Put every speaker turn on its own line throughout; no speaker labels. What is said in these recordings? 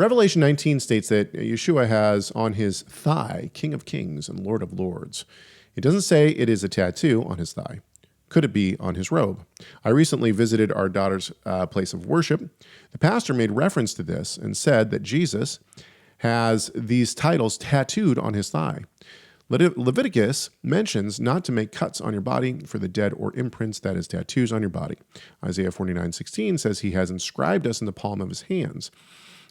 Revelation 19 states that Yeshua has on his thigh, King of Kings and Lord of Lords. It doesn't say it is a tattoo on his thigh. Could it be on his robe? I recently visited our daughter's place of worship. The pastor made reference to this and said that Jesus has these titles tattooed on his thigh. Leviticus mentions not to make cuts on your body for the dead or imprints, that is, tattoos on your body. Isaiah 49:16 says he has inscribed us in the palm of his hands.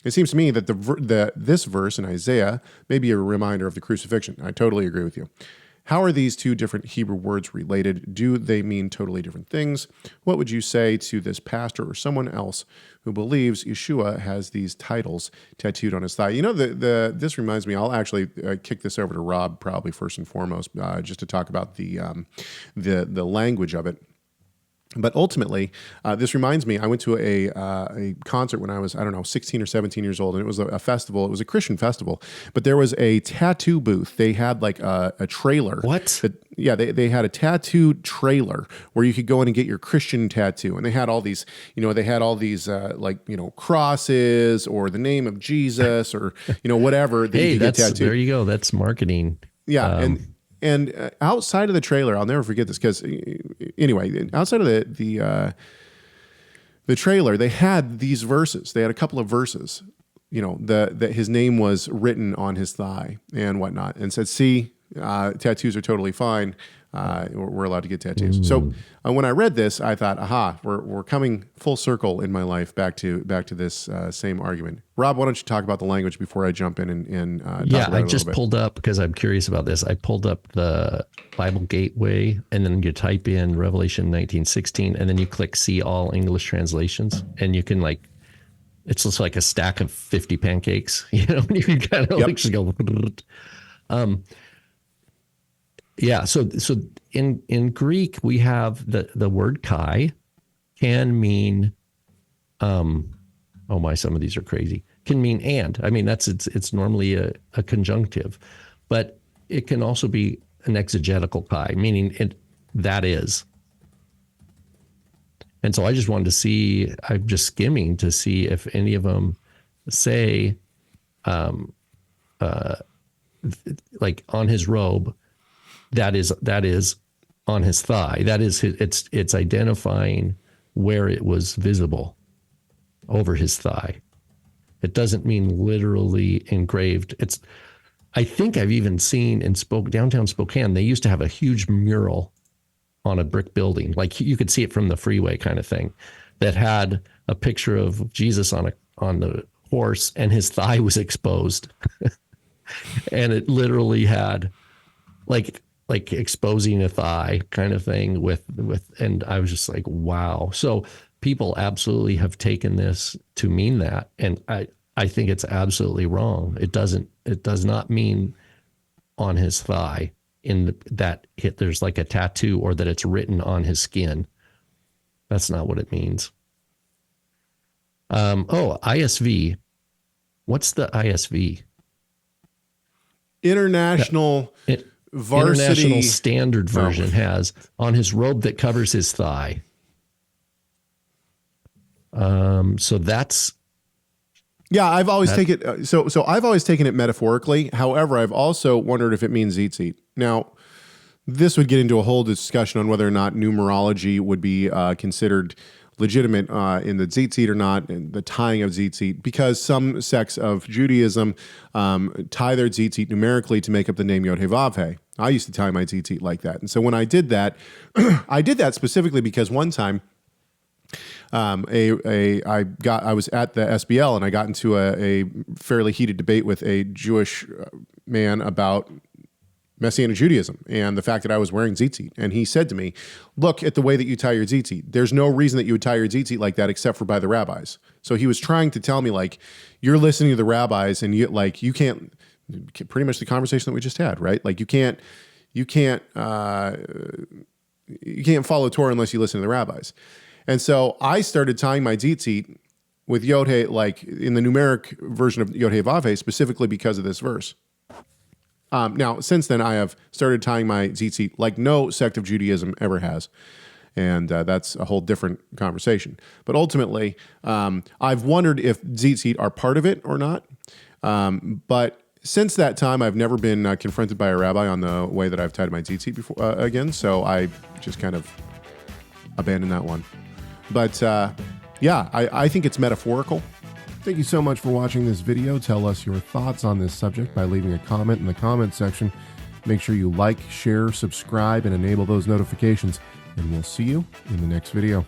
It seems to me that this verse in Isaiah may be a reminder of the crucifixion. I totally agree with you. How are these two different Hebrew words related? Do they mean totally different things? What would you say to this pastor or someone else who believes Yeshua has these titles tattooed on his thigh? You know, this reminds me, I'll actually kick this over to Rob probably first and foremost, just to talk about the language of it. But ultimately, this reminds me, I went to a concert when I was, 16 or 17 years old, and it was a festival. It was a Christian festival, but there was a tattoo booth. They had like a trailer.
What?
They had a tattoo trailer where you could go in and get your Christian tattoo. And they had all these, crosses or the name of Jesus or, whatever that you could get tattooed.
There you go. That's marketing.
Yeah. And outside of the trailer, I'll never forget this because, anyway, outside of the trailer, they had these verses. They had a couple of verses, that his name was written on his thigh and whatnot, and said, "See, tattoos are totally fine. We're allowed to get tattoos." So when I read this, I thought, "Aha, we're coming full circle in my life back to this same argument." Rob, why don't you talk about the language before I jump in and talk about it
I just pulled up because I'm curious about this. I pulled up the Bible Gateway, and then you type in Revelation 19:16, and then you click See All English Translations, and you can it's just like a stack of 50 pancakes. You can kind of just go. Yeah, so in Greek we have the word kai can mean some of these are crazy. Can mean and. I mean it's normally a conjunctive, but it can also be an exegetical kai, meaning that is. And so I just wanted to see, I'm just skimming to see if any of them say like on his robe, that is on his thigh. That is it's identifying where it was visible over his thigh. It doesn't mean literally engraved. I think I've even seen in downtown Spokane, they used to have a huge mural on a brick building. Like you could see it from the freeway kind of thing, that had a picture of Jesus on the horse and his thigh was exposed. And it literally had like exposing a thigh kind of thing with, and I was just like, wow. So people absolutely have taken this to mean that. And I think it's absolutely wrong. It does not mean on his thigh there's like a tattoo or that it's written on his skin. That's not what it means. ISV. What's the ISV?
International
Standard Version has on his robe that covers his thigh. So that's.
Yeah, I've always taken I've always taken it metaphorically. However, I've also wondered if it means tzitzit. Now, this would get into a whole discussion on whether or not numerology would be considered legitimate in the tzitzit or not, and the tying of tzitzit, because some sects of Judaism tie their tzitzit numerically to make up the name Yod-Heh-Vav-Heh. I used to tie my tzitzit like that. And so when I did that, I did that specifically because one time I was at the SBL and I got into a fairly heated debate with a Jewish man about Messianic Judaism and the fact that I was wearing tzitzit. And he said to me, "Look at the way that you tie your tzitzit. There's no reason that you would tie your tzitzit like that except for by the rabbis." So he was trying to tell me, like, you're listening to the rabbis and you can't, pretty much the conversation that we just had, right? Like you can't follow Torah unless you listen to the rabbis. And so I started tying my tzitzit with Yod-Heh, like in the numeric version of Yod-Heh-Vav-Heh, specifically because of this verse. Now, since then, I have started tying my tzitzit like no sect of Judaism ever has. And that's a whole different conversation. But ultimately, I've wondered if tzitzit are part of it or not. But since that time, I've never been confronted by a rabbi on the way that I've tied my tzitzit before again. So I just kind of abandoned that one. But I think it's metaphorical. Thank you so much for watching this video. Tell us your thoughts on this subject by leaving a comment in the comment section. Make sure you like, share, subscribe, and enable those notifications. And we'll see you in the next video.